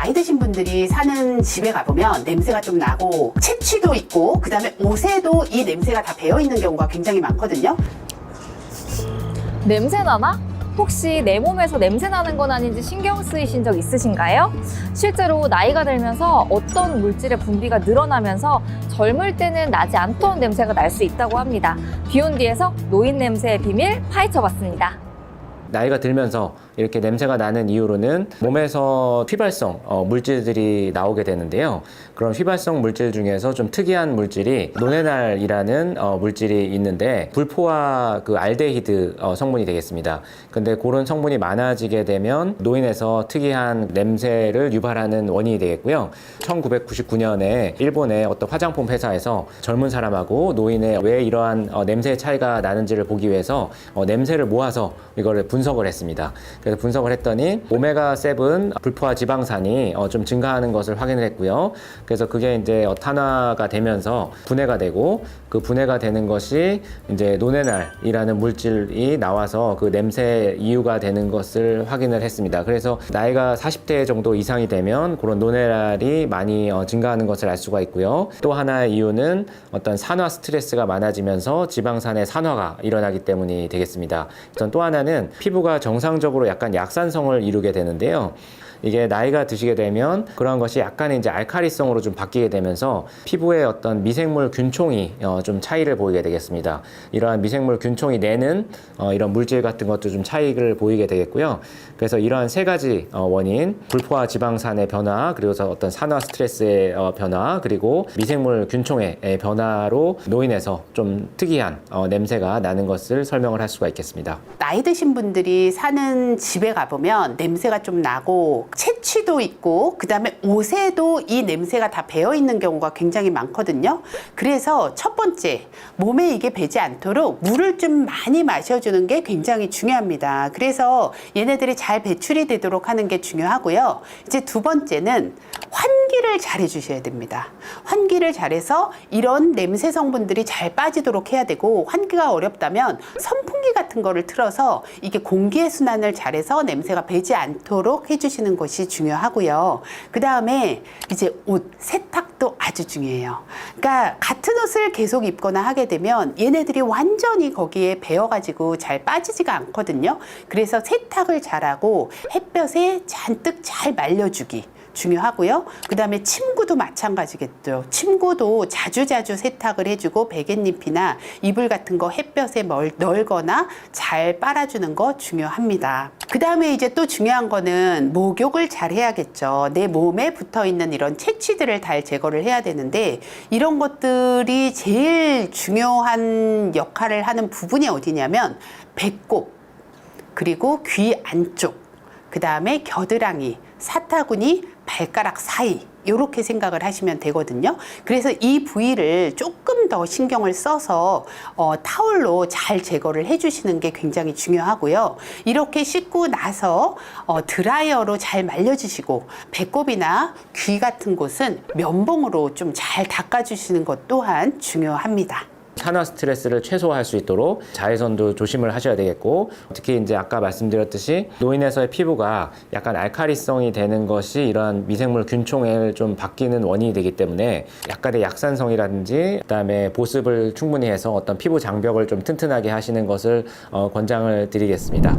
나이 드신 분들이 사는 집에 가보면 냄새가 좀 나고 채취도 있고 그 다음에 옷에도 이 냄새가 다 배어있는 경우가 굉장히 많거든요. 냄새 나나? 혹시 내 몸에서 냄새 나는 건 아닌지 신경 쓰이신 적 있으신가요? 실제로 나이가 들면서 어떤 물질의 분비가 늘어나면서 젊을 때는 나지 않던 냄새가 날 수 있다고 합니다. 비욘디에서 노인 냄새의 비밀 파헤쳐봤습니다. 나이가 들면서 이렇게 냄새가 나는 이유로는 몸에서 휘발성 물질들이 나오게 되는데요. 그런 휘발성 물질 중에서 좀 특이한 물질이 노네날이라는 물질이 있는데 불포화 그 알데히드 성분이 되겠습니다. 근데 그런 성분이 많아지게 되면 노인에서 특이한 냄새를 유발하는 원인이 되겠고요. 1999년에 일본의 어떤 화장품 회사에서 젊은 사람하고 노인의 왜 이러한 냄새의 차이가 나는지를 보기 위해서 냄새를 모아서 이거를 분석을 했습니다. 그래서 분석을 했더니 오메가7 불포화 지방산이 좀 증가하는 것을 확인을 했고요. 그래서 그게 이제 탄화가 되면서 분해가 되고 그 분해가 되는 것이 이제 노네날이라는 물질이 나와서 그 냄새 이유가 되는 것을 확인을 했습니다. 그래서 나이가 40대 정도 이상이 되면 그런 노네날이 많이 증가하는 것을 알 수가 있고요. 또 하나의 이유는 어떤 산화 스트레스가 많아지면서 지방산의 산화가 일어나기 때문이 되겠습니다. 또 하나는 피부가 정상적으로 약간 약산성을 이루게 되는데요. 이게 나이가 드시게 되면 그런 것이 약간의 이제 알칼리성으로 좀 바뀌게 되면서 피부에 어떤 미생물 균총이 좀 차이를 보이게 되겠습니다. 이러한 미생물 균총이 내는 이런 물질 같은 것도 좀 차이를 보이게 되겠고요. 그래서 이러한 세 가지 원인, 불포화 지방산의 변화, 그리고서 어떤 산화 스트레스의 변화, 그리고 미생물 균총의 변화로 노인에서 좀 특이한 냄새가 나는 것을 설명을 할 수가 있겠습니다. 나이 드신 분들이 사는 집에 가보면 냄새가 좀 나고 채취도 있고 그 다음에 옷에도 이 냄새가 다 배어있는 경우가 굉장히 많거든요. 그래서 첫 번째, 몸에 이게 배지 않도록 물을 좀 많이 마셔주는 게 굉장히 중요합니다. 그래서 얘네들이 잘 배출이 되도록 하는 게 중요하고요. 이제 두 번째는 환기를 잘 해주셔야 됩니다. 환기를 잘해서 이런 냄새 성분들이 잘 빠지도록 해야 되고, 환기가 어렵다면 선풍기 같은 거를 틀어서 이게 공기의 순환을 잘해서 냄새가 배지 않도록 해주시는 것이 중요하고요. 그 다음에 이제 옷 세탁도 아주 중요해요. 그러니까 같은 옷을 계속 입거나 하게 되면 얘네들이 완전히 거기에 배어가지고 잘 빠지지가 않거든요. 그래서 세탁을 잘하고 햇볕에 잔뜩 잘 말려주기 중요하고요. 그 다음에 침구도 마찬가지겠죠. 침구도 자주자주 세탁을 해주고 베갯잎이나 이불 같은 거 햇볕에 널거나 잘 빨아주는 거 중요합니다. 그 다음에 이제 또 중요한 거는 목욕을 잘 해야겠죠. 내 몸에 붙어있는 이런 채취들을 잘 제거를 해야 되는데, 이런 것들이 제일 중요한 역할을 하는 부분이 어디냐면 배꼽, 그리고 귀 안쪽, 그 다음에 겨드랑이, 사타구니, 발가락 사이, 이렇게 생각을 하시면 되거든요. 그래서 이 부위를 조금 더 신경을 써서 타올로 잘 제거를 해주시는 게 굉장히 중요하고요. 이렇게 씻고 나서 드라이어로 잘 말려주시고, 배꼽이나 귀 같은 곳은 면봉으로 좀 잘 닦아주시는 것 또한 중요합니다. 산화 스트레스를 최소화할 수 있도록 자외선도 조심을 하셔야 되겠고, 특히 이제 아까 말씀드렸듯이 노인에서의 피부가 약간 알칼리성이 되는 것이 이러한 미생물 균총에 좀 바뀌는 원인이 되기 때문에 약간의 약산성이라든지 그다음에 보습을 충분히 해서 어떤 피부 장벽을 좀 튼튼하게 하시는 것을 권장을 드리겠습니다.